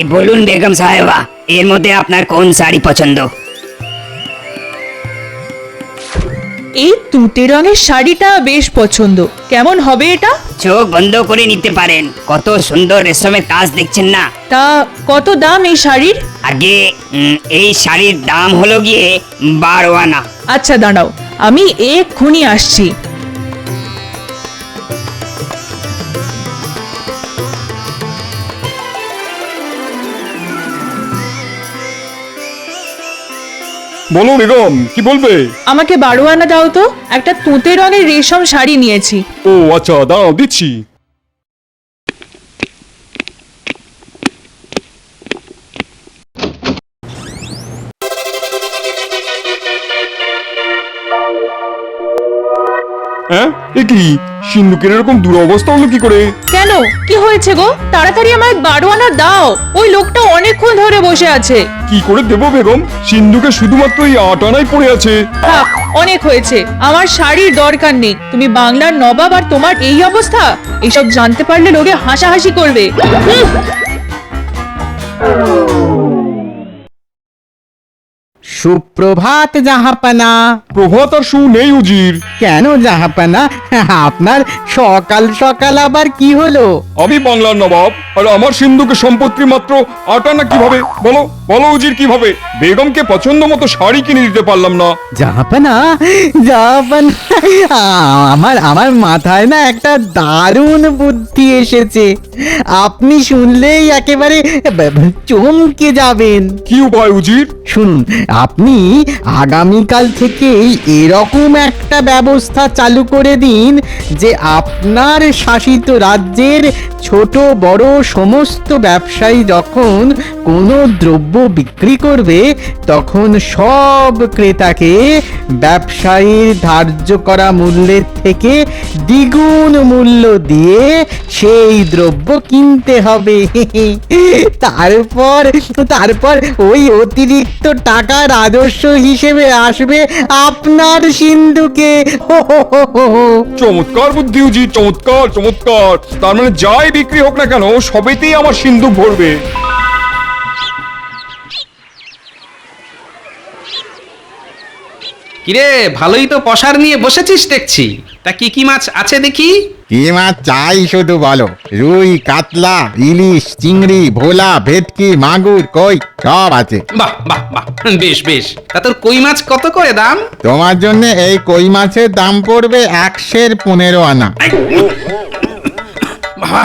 বলুন বেগম সাহেবা, এর মধ্যে আপনার কোন শাড়ি পছন্দ? এই তুতে রঙের শাড়িটা বেশ পছন্দ। কেমন হবে এটা? চোখ বন্ধ করে নিতে পারেন, কত সুন্দর রেশমের কাজ দেখছেন না? তা কত দাম এই শাড়ির? আগে এই শাড়ির দাম হলো গিয়ে 12 আনা। আচ্ছা দাঁড়াও, আমি এক্ষুনি আসছি। বলো বেগম, কি বলবে? আমাকে 12 আনা দাও তো, একটা তুতে রঙের রেশম শাড়ি নিয়েছি। ও আচ্ছা, দাঁড়াও দিচ্ছি। হ্যাঁ, এ কি সিন্ধুকের এরকম দুরবস্থা হলো কি করে? কেন, কি হয়েছে গো? তাড়াতাড়ি আমায় 12 আনা দাও, ওই লোকটা অনেকক্ষণ ধরে বসে আছে। কি করে দেবো বেগম? সিন্ধুকে শুধুমাত্র এই 8 আনাই পড়ে আছে। থাক, অনেক হয়েছে, আমার শাড়ির দরকার নেই। তুমি বাংলার নবাব আর তোমার এই অবস্থা, এসব জানতে পারলে লোকে হাসাহাসি করবে। সুপ্রভাত জাহাপানা। প্রভাত আর সু নেই উজির। কেন জাহাপানা, আপনার সকাল সকাল আবার কি হলো? আমি বাংলার নবাব, আর আমার সিন্ধুকে সম্পত্তি মাত্র 8 আনা কিভাবে? বলো বলো উজির, কিভাবে? বেগমকে পছন্দ মতো শাড়ি কিনে দিতে পারলাম না। জাহাপানা, জাহাপানা, আমার আমার মাথায় না একটা দারুণ বুদ্ধি এসেছে। আপনি শুনলেই একেবারে চমকে যাবেন। কি উপায় উজির? শুনুন, আপনি আগামীকাল থেকেই এরকম একটা ব্যবস্থা চালু করে দিন যে আপনার শাসিত রাজ্যের ছোট বড় সমস্ত ব্যবসায়ী যখন কোনো দ্রব্য বিক্রি করবে তখন সব ক্রেতাকে ব্যবসায়ীর ধার্য করা মূল্যের থেকে দ্বিগুণ মূল্য দিয়ে সেই দ্রব্য কিনতে হবে। তারপর তারপর ওই অতিরিক্ত টাকা রাজস্ব হিসেবে আসবে আপনার সিন্ধুকে। চমৎকার বুদ্ধি উজির, চমৎকার চমৎকার। তার মানে যাই বিক্রি হোক না কেন, সবেতেই আমার সিন্ধুক ভরবে। কিরে, ভালোই তো পসার নিয়ে বসেছিস দেখছি। তা কি কি মাছ আছে দেখি? কি মাছ চাই শুধু বলো। রুই, কাতলা, ইলিশ, চিংড়ি, ভোলা, ভেটকি, মাগুর, কই সব আছে। বাহ বাহ বাহ, বেশ বেশ। তা তোর কই মাছ কত করে দাম? তোমার জন্য এই কই মাছের দাম পড়বে 115 আনা। বাবা,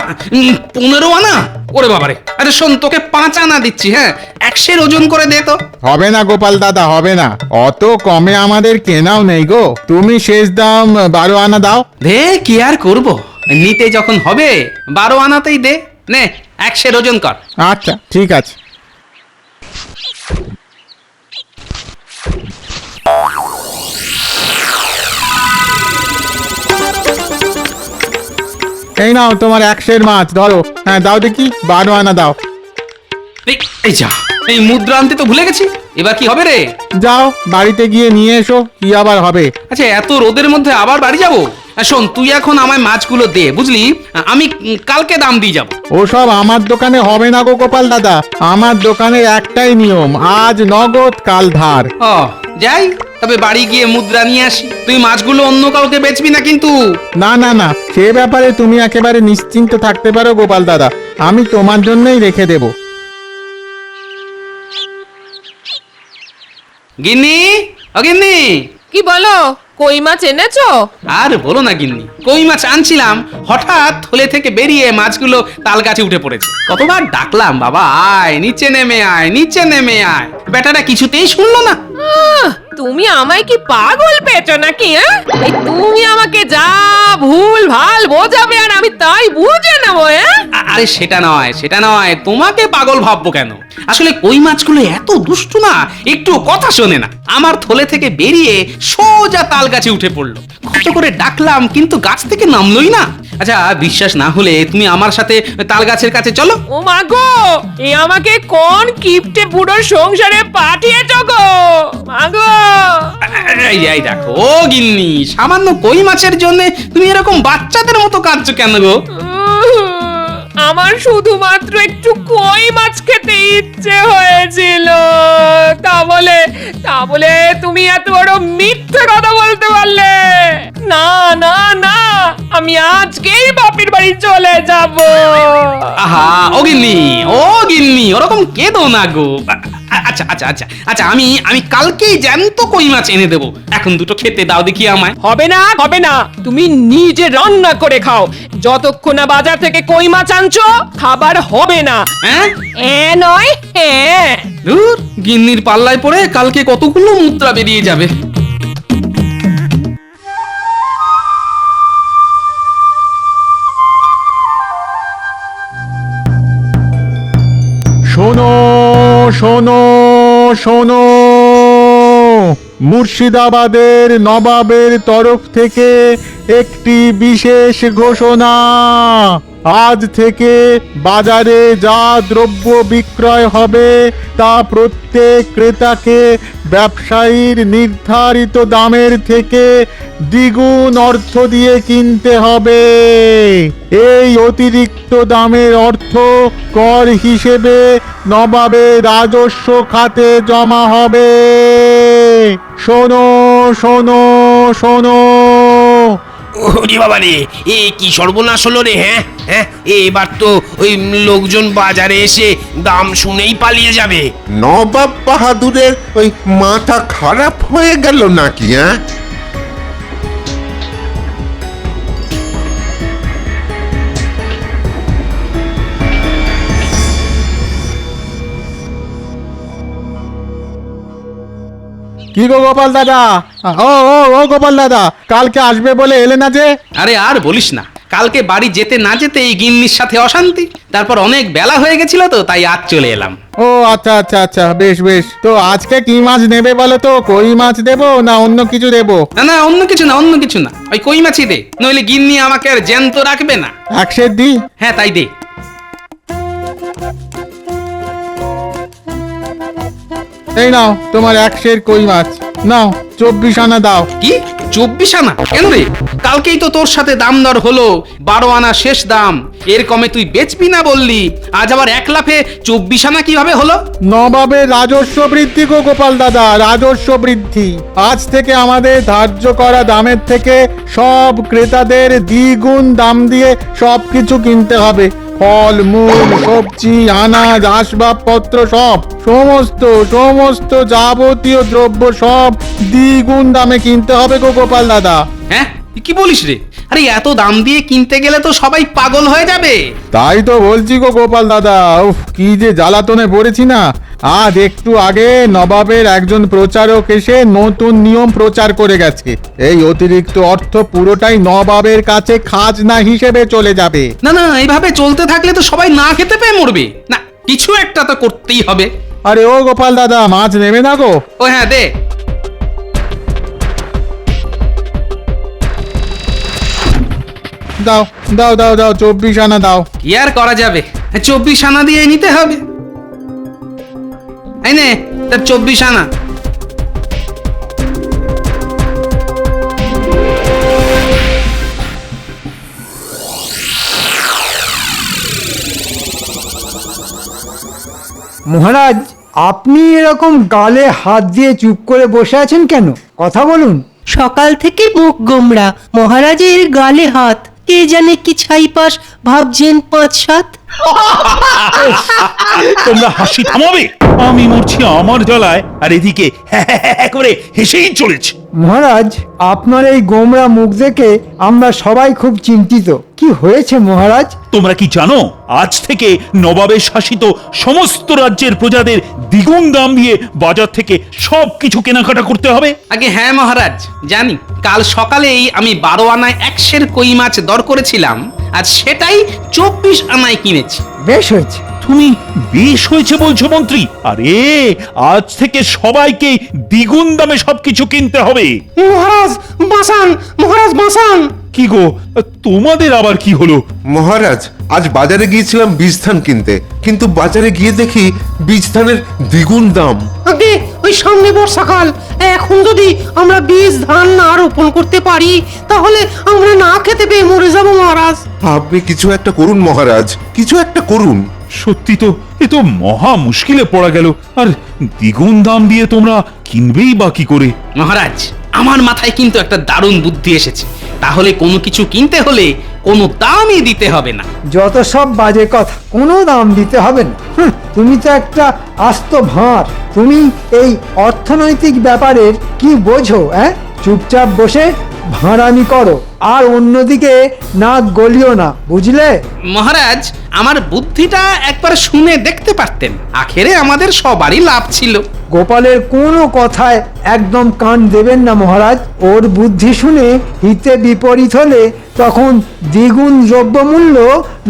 15 আনা? ওরে বাবারে, আরে শোন, তোকে 5 আনা দিচ্ছি। হ্যাঁ, 100 ওজন করে দে তো। হবে না গোপাল দাদা, হবে না, অত কমে আমাদের কেনাও নেই গো। তুমি শেষ দাম 12 আনা দাও। দে, কি আর করব, নিতে যখন হবে 12 আনাতেই দে। নে, 100 ওজন কর। আচ্ছা ঠিক আছে। এই নাও তোমার 100 মাছ ধরো। হ্যাঁ দাও দেখি, 12 আনা দাও। এই যা, এই মুদ্রা আনতে তো ভুলে গেছি। এবার কি হবে রে? যাও বাড়িতে গিয়ে নিয়ে এসো, কি আবার হবে। আচ্ছা, এত রোদের মধ্যে আবার বাড়ি যাবো? শোন, তুই এখন আমায় মাছগুলো দে, বুঝলি? আমি কালকে দাম দিয়ে যাবো। ওসব আমার দোকানে হবে না গো গোপাল দাদা। আমার দোকানের একটাই নিয়ম, আজ নগদ কাল ধার। ও, যাই তবে বাড়ি গিয়ে মুদ্রা নিয়ে আসি। তুই মাছগুলো অন্য কাউকে বেচবি না কিন্তু। না না না, সে ব্যাপারে তুমি একেবারে নিশ্চিন্ত থাকতে পারো গোপাল দাদা, আমি তোমার জন্যই রেখে দেব। গিন্নি, ও গিন্নি। কি বলো, কই মাছ এনেছো? আর বলো না গিন্নি, কই মাছ আনছিলাম, হঠাৎ থলে থেকে বেরিয়ে মাছগুলো তাল গাছে উঠে পড়েছে। কতবার ডাকলাম, বাবা আয়, নিচে নেমে আয়, নিচে নেমে আয়। বেটাটা কিছুতেই শুনলো না। তুমি আমায় কি পাগল পেয়েছো নাকি? এই তুমি আমাকে যা ভুল ভাল বোঝাবে আর আমি তাই বুঝে নেবো। আরে সেটা নয়, সেটা নয়, তোমাকে পাগল ভাববো কেন? আসলে কই মাছগুলো এত দুষ্টু না, একটু কথা শোনে না। আমার থলে থেকে বেরিয়ে সোজা তাল গাছে উঠে পড়লো। কত করে ডাকলাম কিন্তু গাছ থেকে নামলোই না। আচ্ছা, বিশ্বাস না হলে তুমি আমার সাথে তাল গাছের কাছে চলো। ও মা গো, এ আমাকে কোন কিপটে বুড়োর সংসারে পাঠিয়েছো গো? মা গো, এই দেখো ও গিন্নি, সামান্য কই মাছের জন্য তুমি এরকম বাচ্চাদের মতো কাঁদছো কেন গো? আমার শুধুমাত্র একটু কই মাছ খেতে ইচ্ছে হয়েছিল। তা বলে তুমি এত বড় মিথ্যে কথা বলতে পারলে? না না না, আমি আজকেই বাপের বাড়ি চলে যাব। আহা ও গিন্নি ওরকম কেঁদো না গো। আচ্ছা আচ্ছা আচ্ছা আচ্ছা, আমি কালকেই জ্যান্ত কই মাছ এনে দেবো। এখন দুটো খেতে দাও দেখি আমায়। হবে না, তুমি নিজে রান্না করে খাও। যতক্ষণ না বাজার থেকে কই মাছ আনছো খাবার হবে না। হ্যাঁ নয় হ্যাঁ। ধুর, গিন্নির পাল্লায় পড়ে কালকে কতগুলো মুদ্রা বেরিয়ে যাবে। শোনো শোনো শোনো, মুর্শিদাবাদের নবাবের তরফ থেকে একটি বিশেষ ঘোষণা। আজ থেকে বাজারে যা দ্রব্য বিক্রয় হবে তা প্রত্যেক ক্রেতাকে ব্যবসায়ীর নির্ধারিত দামের থেকে দ্বিগুণ অর্থ দিয়ে কিনতে হবে। এই অতিরিক্ত দামের অর্থ কর হিসেবে নবাবের রাজস্ব খাতে জমা হবে। শোনো শোনো শোনো। ওরে বাবা রে, এ কি সর্বনাশ হলো রে! হ্যাঁ হ্যাঁ, এবার তো ওই লোকজন বাজারে এসে দাম শুনেই পালিয়ে যাবে। নবাব বাহাদুরের ওই মাথা খারাপ হয়ে গেল নাকি? হ্যাঁ, কি গো গোপাল দাদা, ও ও ও গোপাল দাদা, কালকে আসবে বলে এলে না যে? আরে আর বলিস না, কালকে বাড়ি যেতে না যেতে এই গিন্নির সাথে অশান্তি। তারপর অনেক বেলা হয়ে গেছিল তো, তাই আজ চলে এলাম। ও আচ্ছা আচ্ছা আচ্ছা, বেশ বেশ। তো আজকে কি মাছ নেবে বলো তো? কই মাছ দেবো না অন্য কিছু দেবো? না না, অন্য কিছু না, ওই কই মাছই দে, নইলে গিন্নি আমাকে আর জ্যান্ত রাখবে না। এক সের দি? হ্যাঁ তাই দে। এই নাও তোমার এক সের কই মাছ, নাও 24 আনা দাও। কি 24 আনা? কেন রে? কালকেই তো তোর সাথে দাম দর হলো 12 আনা শেষ দাম। এর কমে তুই বেচবি না বললি, আজ আবার এক লাফে 24 আনা কিভাবে হলো? নবাবের রাজস্ব বৃদ্ধি গো গোপাল দাদা, রাজস্ব বৃদ্ধি। আজ থেকে আমাদের ধার্য করা দামের থেকে সব ক্রেতাদের দ্বিগুণ দাম দিয়ে সবকিছু কিনতে হবে। ফল মূল সবজি আনাজ আসবাবপত্র সমস্ত যাবতীয় দ্রব্য সব দ্বিগুণ দামে কিনতে হবে গো গোপাল দাদা। হ্যাঁ তুই কি বলিস রে? আরে এত দাম দিয়ে কিনতে গেলে তো সবাই পাগল হয়ে যাবে। তাই তো বলছি গো গোপাল দাদা, উফ কি যে জ্বালাতনে পড়েছি না। আজ একটু আগে নবাবের একজন প্রচারক এসে নতুন নিয়ম প্রচার করে গেছে। এই অতিরিক্ত অর্থ পুরোটাই নবাবের কাছে খাজনা হিসেবে চলে যাবে। না না, এইভাবে চলতে থাকলে তো সবাই না খেতে পেয়ে মরবে। না, কিছু একটা তো করতেই হবে। আরে ও গোপাল দাদা, মাছ নেবে না গো? ও হ্যাঁ দে। দাও দাও দাও দাও 24 আনা দাও। কি আর করা যাবে, 24 আনা দিয়ে নিতে হবে। এই নে তার 24 আনা। মহারাজ, আপনি এরকম গালে হাত দিয়ে চুপ করে বসে আছেন কেন? কথা বলুন। সকাল থেকে মুখ গোমড়া, মহারাজের গালে হাত। কে জানে কি ছাইপাশ ভাবছেন 5-7। তোমরা হাসি থামাবে? আমি মরছি আমার জ্বালায়, আর এদিকে করে হেসেই চলেছে। মহারাজ, আপনার এই গোমড়া মুখ দেখে আমরা সবাই খুব চিন্তিত। কি হয়েছে মহারাজ? তোমরা কি জানো, আজ থেকে নবাবের শাসিত সমস্ত রাজ্যের প্রজাদের দ্বিগুণ দাম দিয়ে বাজার থেকে সবকিছু কেনাকাটা করতে হবে? আগে হ্যাঁ মহারাজ জানি। কাল সকালেই আমি 12 আনায় 1 সের কই মাছ দর করেছিলাম, আজ সেটাই 24 আনায় কিনেছি। বেশ হয়েছে। তুমি বেশ হয়েছে বলছো মন্ত্রী? আরে আজ থেকে সবাইকে দ্বিগুণ দামে সবকিছু কিনতে হবে। মহারাজ বাঁচান, মহারাজ বাঁচান। কি গো, তোমাদের আবার কি হলো? মহারাজ, আজ বাজারে গিয়েছিলাম বীজ ধান কিনতে, কিন্তু বাজারে গিয়ে দেখি বীজ ধানের দ্বিগুণ দাম। আগে ওই ওই সামনে বর্ষাকাল, এখন যদি আমরা বীজ ধান না রোপণ করতে পারি তাহলে আমরা না খেতে পেয়ে মরে যাব মহারাজ। আপনি কিছু একটা করুন মহারাজ, কিছু একটা করুন। সত্যি তো, এ তো মহা মুশকিলে পড়া গেল। আর দ্বিগুণ দাম দিয়ে তোমরা কিনবেই বা কি করে? মহারাজ, আমার মাথায় কিন্তু একটা দারুণ বুদ্ধি এসেছে। তাহলে কোনো কিছু কিনতে হলে কোনো দামই দিতে হবে না। যত সব বাজে কথা, কোনো দাম দিতে হবে না। তুমি তো একটা আস্ত ভাঁড়। তুমি এই অর্থনৈতিক ব্যাপারের কি বোঝো? চুপচাপ বসে ভাঁড়ামি করো আর অন্যদিকে নাক গলিও না, বুঝলে? মহারাজ, আমার বুদ্ধিটা একবার শুনে দেখতে পারতেন, আখেরে আমাদের সবারই লাভ ছিল। গোপালের কোনো কথায় একদম কান দেবেন না মহারাজ। ওর বুদ্ধি শুনে হিতে বিপরীত হলে তখন দ্বিগুণ দ্রব্যমূল্য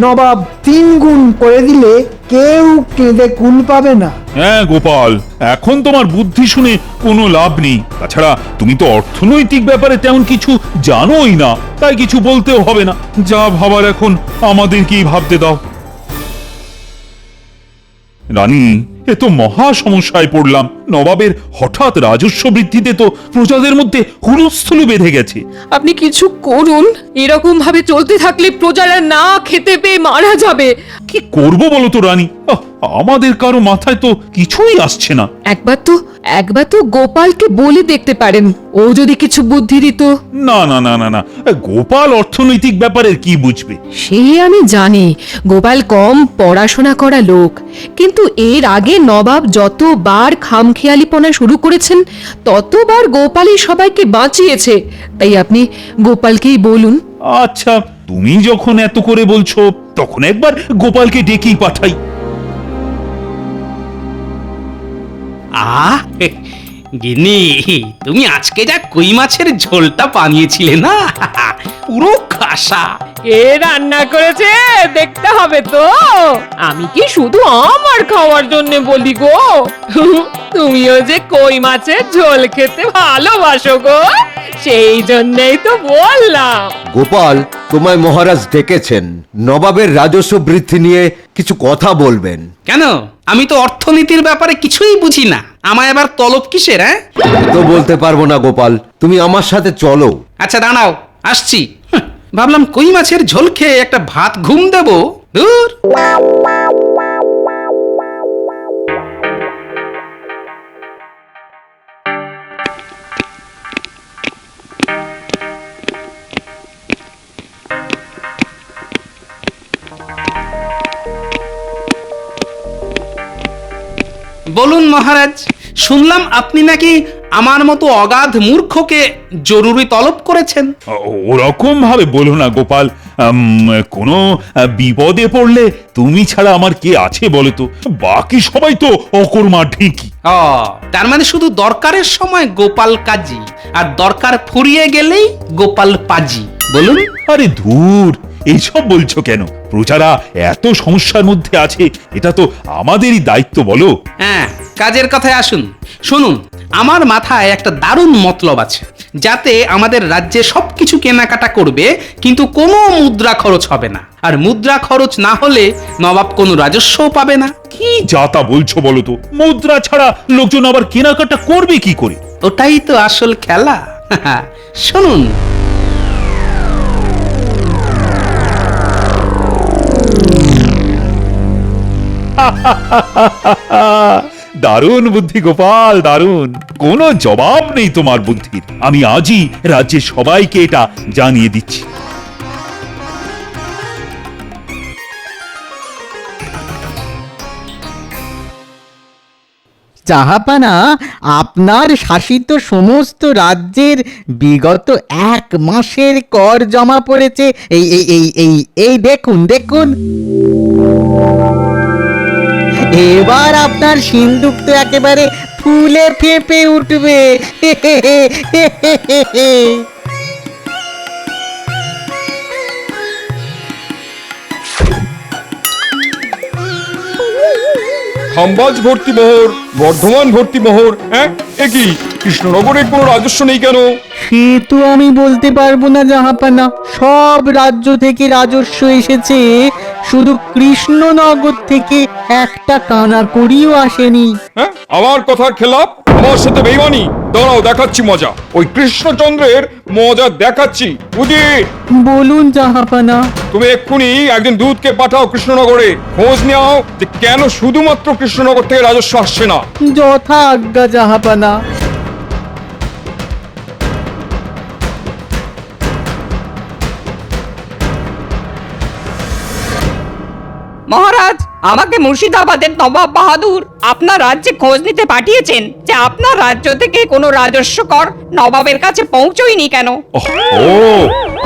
নবাব 3 গুণ করে দিলে কেউ কেঁদে কুল পাবে না। হ্যাঁ গোপাল, এখন তোমার বুদ্ধি শুনে কোনো লাভ নেই। তাছাড়া তুমি তো অর্থনৈতিক ব্যাপারে তেমন কিছু জানোই না, তাই কিছু বলতেও হবে না। যা ভাবার এখন আমাদেরকেই ভাবতে দাও। রানী, এ তো মহা সমস্যায় পড়লাম। নবাবের হঠাৎ রাজস্ব বৃদ্ধিতে তো প্রজাদের মধ্যে হুলস্থুল বেঁধে গেছে। আপনি কিছু করুন, এরকম ভাবে চলতে থাকলে প্রজারা না খেতে পেয়ে মারা যাবে। কি করব বলো তো রানী? আমাদের কারো মাথায় তো কিছুই আসছে না। একবার তো গোপালকে বলে দেখতে পারেন, ও যদি কিছু বুদ্ধি দিত। না না না না না, গোপাল অর্থনৈতিক ব্যাপারের কি বুঝবে? সে আমি জানি, গোপাল কম পড়াশোনা করা লোক, কিন্তু এর আগে নবাব যতবার খামখেয়ালিপনা শুরু করেছেন ততবার গোপালই সবাইকে বাঁচিয়েছে। তাই আপনি গোপালকেই বলুন। আচ্ছা, তুমি যখন এত করে বলছো তখন একবার গোপালকে ডেকেই পাঠাই। গিন্নি, তুমি আজকে যা কই মাছের ঝোলটা বানিয়েছিলে না, পুরো খাসা। কে রান্না করেছে দেখতে হবে তো। আমি কি শুধু আমার খাওয়ার জন্য বলি গো? তুমিও যে কই মাছের ঝোল খেতে ভালোবাসো গো, সেই জন্যই তো বললাম। গোপাল, তোমায় মহারাজ ডেকেছেন, নবাবের রাজস্ব বৃদ্ধি নিয়ে কিছু কথা বলবেন। কেন? আমি তো অর্থনীতির ব্যাপারে কিছুই বুঝি না, আমায় আবার তলব কিসের? তো বলতে পারবো না গোপাল, তুমি আমার সাথে চলো। আচ্ছা দাঁড়াও, আসছি। ভাবলাম কই মাছের ঝোল খেয়ে একটা ভাত ঘুম দেবো। দূর। বলুন মহারাজ, শুনলাম আপনি নাকি আমার মতো অগাধ মূর্খকে জরুরি তলব করেছেন। ওরকম ভাবে বলো না গোপাল। কোনো বিপদে পড়লে তুমি ছাড়া আমার কে আছে বলো তো? বাকি সবাই তো অকর্মা ঢেঁকি। তার মানে শুধু দরকারের সময় গোপাল কাজী, আর দরকার ফুরিয়ে গেলেই গোপাল পাজি, বলুন। আরে ধুর, এইসব বলছো কেন? প্রজারা এত সমস্যার মধ্যে আছে, এটা তো আমাদেরই দায়িত্ব, বলো। হ্যাঁ, কাজের কথায় আসুন। শুনুন, আমার মাথায় একটা দারুণ মতলব আছে, যাতে আমাদের রাজ্যে সবকিছু কেনাকাটা করবে কিন্তু কোনো মুদ্রা খরচ হবে না। আর মুদ্রা খরচ না হলে নবাব কোনো রাজস্বও পাবে না। কি যাতা বলছো বলো তো? মুদ্রা ছাড়া লোকজন আবার কেনাকাটা করবে কি করে? ওটাই তো আসল খেলা। শুনুন, দারুণ বুদ্ধি গোপাল, দারুণ। কোনো জবাব নেই তোমার বুদ্ধির। আমি আজই রাজ্যের সবাইকে এটা জানিয়ে দিচ্ছি। জাহাপানা, আপনার শাসিত সমস্ত রাজ্যের বিগত 1 মাসের কর জমা পড়েছে। এই এই এই এই এই দেখুন দেখুন। এবার আপনার সিন্দুক তো একেবারে ফুলে ফেঁপে উঠবে। খাম্বাজ ভর্তি মোহর, বর্ধমান ভর্তি মোহর। হ্যাঁ, কি কৃষ্ণনগরে কোনো রাজস্ব নেই কেন? সে তো আমি বলতে পারবো না জাহাপানা। সব রাজ্য থেকে রাজস্ব এসেছে, শুধু কৃষ্ণনগর থেকে একটা কানা করিও আসেনি। হ্যাঁ, আমার কথার খেলাপ। আমার সাথে বেইমানি? দাঁড়াও, দেখাচ্ছি মজা। ওই কৃষ্ণচন্দ্রের মজা দেখাচ্ছি। উজির, বলুন জাহাপানা। তুমি এক্ষুনি একজন দূতকে পাঠাও কৃষ্ণনগরে। খোঁজ নাও যে কেন শুধুমাত্র কৃষ্ণনগর থেকে রাজস্ব আসছে না। যথা আজ্ঞা জাহাপানা। মহারাজ, আমাকে মুর্শিদাবাদের নবাব বাহাদুর আপনার রাজ্যে খোঁজ নিতে পাঠিয়েছেন যে আপনার রাজ্য থেকে কোনো রাজস্ব কর নবাবের কাছে পৌঁছয়নি কেন। ও,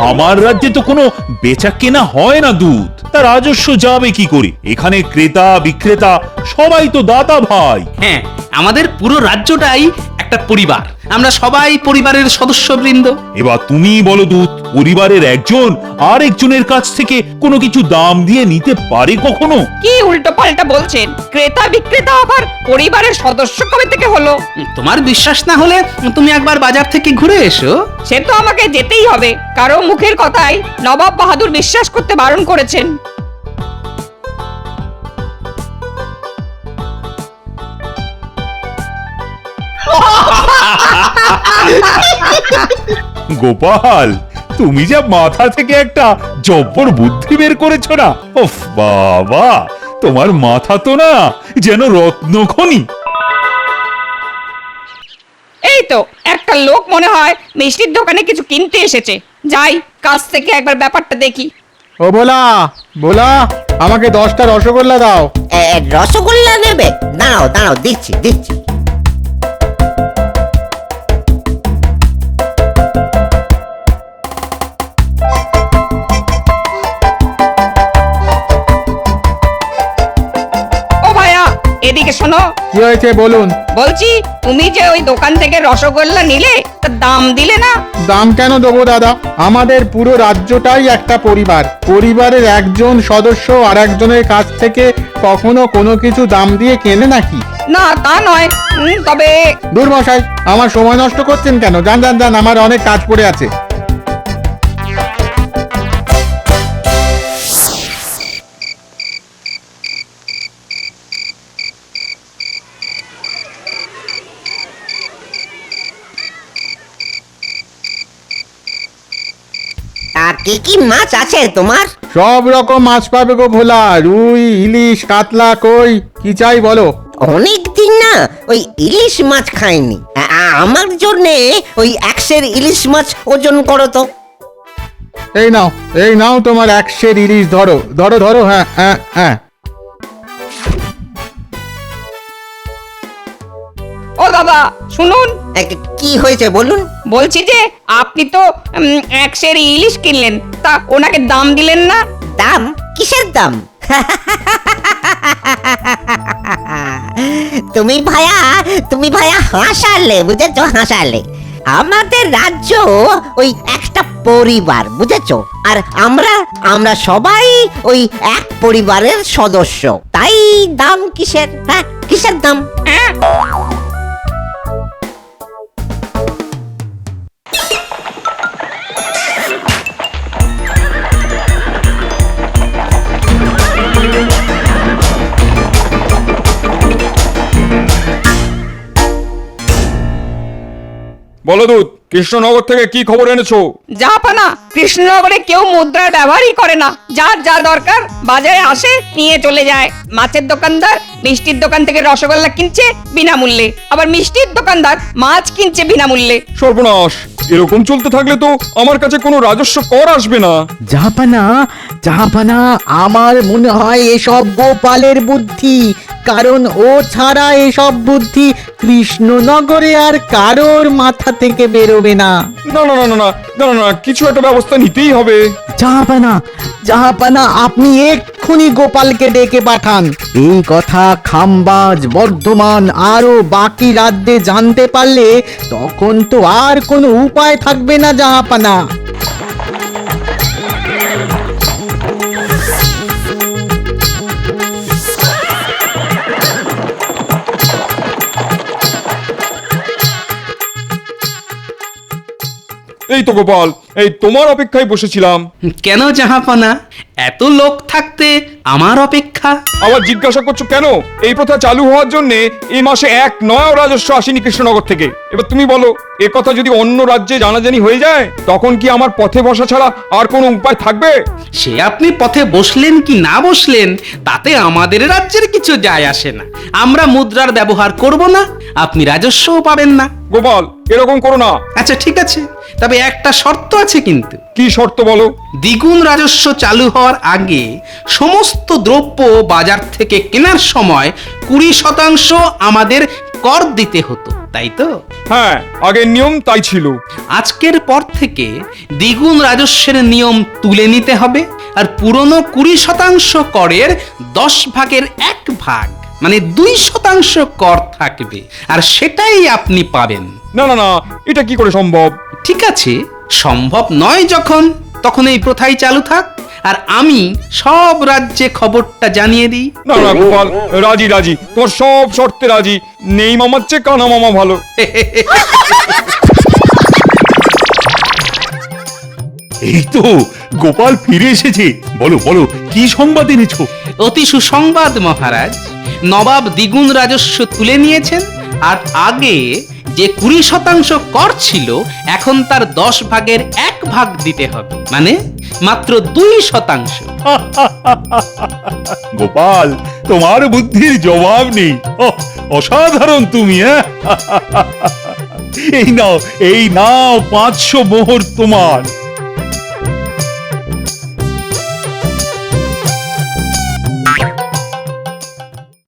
আমার রাজ্যে তো কোনো বেচা কেনা হয় না দুধ, তা রাজস্ব যাবে কি করে? এখানে ক্রেতা বিক্রেতা সবাই তো দাতা ভাই। হ্যাঁ, আমাদের পুরো রাজ্যটাই একটা পরিবার, আমরা সবাই পরিবারের সদস্যবৃন্দ। এবার তুমি বলো দুধ, পরিবারের একজন আর একজনের কাছ থেকে কোনো কিছু দাম দিয়ে নিতে পারে কখনো? কি উল্টো পাল্টা বলছেন? ক্রেতা বিক্রেতা আবার পরিবারের সদস্য কবে থেকে হলো? তোমার বিশ্বাস না হলে তুমি একবার বাজার থেকে ঘুরে এসো। সে তো আমাকে যেতেই হবে, কারো মুখের কথাই নবাব বাহাদুর বিশ্বাস করতে বারণ করেছেন। গোপাল, তুমি যা মাথা থেকে একটা জব্বর বুদ্ধি বের করেছো না, ওফ বাবা, তোমার মাথা তো না যেন রত্নখনি। এই তো একটা লোক মনে হয় মিষ্টির দোকানে কিছু কিনতে এসেছে। যাই, কাছ থেকে একবার ব্যাপারটা দেখি। ও ভোলা, ভোলা, আমাকে 10টা রসগোল্লা দাও। রসগোল্লা নেবে? দাঁড়াও দাঁড়াও, দিচ্ছি দিচ্ছি। ও ভাইয়া, এদিকে শোনো। কি হয়েছে বলুন? বলছি, তুমি যে ওই দোকান থেকে রসগোল্লা নিলে, তার দাম দিলে না? দাম কেন দেবো দাদা? আমাদের পুরো রাজ্যটাই একটা পরিবার। পরিবারের একজন সদস্য আর একজনের কাছ থেকে কখনো কোনো কিছু দাম দিয়ে কেনে নাকি? না, তা নয়, তবে দূর মশাই, আমার সময় নষ্ট করছেন কেন? যান যান যান, আমার অনেক কাজ পড়ে আছে। আর কি কি মাছ আছে তোমার? সব রকম মাছ পাবে গো ভোলা। রুই, ইলিশ, কাতলা, কই, কি চাই বলো? অনেক দিন না ওই ইলিশ মাছ খাইনি। আমার জন্য ওই 100 ইলিশ মাছ ওজন করো তো। এই নাও, এই নাও তোমার 100 ইলিশ। ধরো ধরো ধরো, হ্যাঁ হ্যাঁ হ্যাঁ। ও দাদা শুনুন। কি হয়েছে বলুন? বলছি যে আপনি তো 100 ইলিশ কিনলেন, তা ওনাকে দাম দিলেন না? দাম? কিসের দাম? তুমি ভায়া হাসালে, বুঝেছো? হাসালে। আমাদের রাজ্য ওই একটা পরিবার, বুঝেছো? আর আমরা সবাই ওই এক পরিবারের সদস্য। তাই দাম কিসের? হ্যাঁ, কিসের দাম? বলো দুধ, কৃষ্ণনগর থেকে কি খবর এনেছো? জাহাপানা, কৃষ্ণনগরে কেউ মুদ্রার ব্যবহারই করে না। যার যা দরকার বাজারে আসে, নিয়ে চলে যায়। মাছের দোকানদার মিষ্টির দোকান থেকে রসগোল্লা কিনছে বিনামূল্যে, আবার মিষ্টির দোকানদার মাছ কিনছে বিনামূল্যে। সর্বনাশ, এরকম চলতে থাকলে তো আমার কাছে কোনো রাজস্ব কর আসবে না। জাহাপানা, জাহাপানা, আমার মনে হয় এসব গোপালের বুদ্ধি। কারণ ও ছাড়া এসব বুদ্ধি কৃষ্ণনগরে আর কারোর মাথা থেকে বেরোবে না। না না না না না না না, কিছু একটা ব্যবস্থা নিতেই হবে। জাহাপানা, জাহাপানা, আপনি এক্ষুনি গোপালকে ডেকে পাঠান। এই কথা খামবাজ, বর্ধমান আরো বাকি রাজ্যে জানতে পারলে তখন তো আর কোনো উপায় থাকবে না জাহাপানা। এই তো গোপাল, এই তোমার অপেক্ষায় বসেছিলাম। কেন জাহাপনা, এত লোক থাকতে আমার অপেক্ষা। আবার জিজ্ঞাসা করছো কেন? এই প্রথা চালু হওয়ার জন্য এই মাসে এক নয়াও রাজস্ব আসেনি কৃষ্ণনগর থেকে। এবার তুমি বলো, এ কথা যদি অন্য রাজ্যে জানাজানি হয়ে যায়, তখন কি আমার পথে বসা ছাড়া আর কোনো উপায় থাকবে? সে আপনি পথে বসলেন কি না বসলেন তাতে আমাদের রাজ্যের কিছু যায় আসে না। আমরা মুদ্রার ব্যবহার করব না, আপনি রাজস্বও পাবেন না। গোপাল, এরকম করো না। আচ্ছা ঠিক আছে, তবে একটা শর্ত আছে কিন্তু। কি শর্ত বলো? দ্বিগুণ রাজস্ব চালু হওয়ার আগে সমস্ত দ্রব্য বাজার থেকে কেনার সময় 20% আমাদের কর দিতে হতো, তাই তো? হ্যাঁ, আগের নিয়ম তাই ছিল। আজকের পর থেকে দ্বিগুণ রাজস্বের নিয়ম তুলে নিতে হবে, আর পুরনো 20% করের 10 ভাগের 1 ভাগ মানে 2% কর থাকবে, আর সেটাই আপনি পাবেন। না না না, এটা কি করে সম্ভব? ঠিক আছে, সম্ভব নয় যখন, তখন এই প্রথাই চালু থাক, আর আমি সব রাজ্যে খবরটা জানিয়ে দিই। না না গোপাল, রাজি রাজি, তোমার সব শর্তে রাজি। নেই মামার চেয়ে কানা মামা ভালো। এই তো গোপাল ফিরে এসেছে। বলো বলো, কি সংবাদ এনেছো? অতি সুসংবাদ মহারাজ, নবাব দ্বিগুণ রাজস্ব তুলে নিয়েছেন, আর আগে যে 20% কর ছিল এখন তার 10 ভাগের 1 ভাগ দিতে হবে, মানে মাত্র 2%। গোপাল, তোমার বুদ্ধির জবাব নেই। অসাধারণ তুমি। এই নাও 500 মোহর তোমার।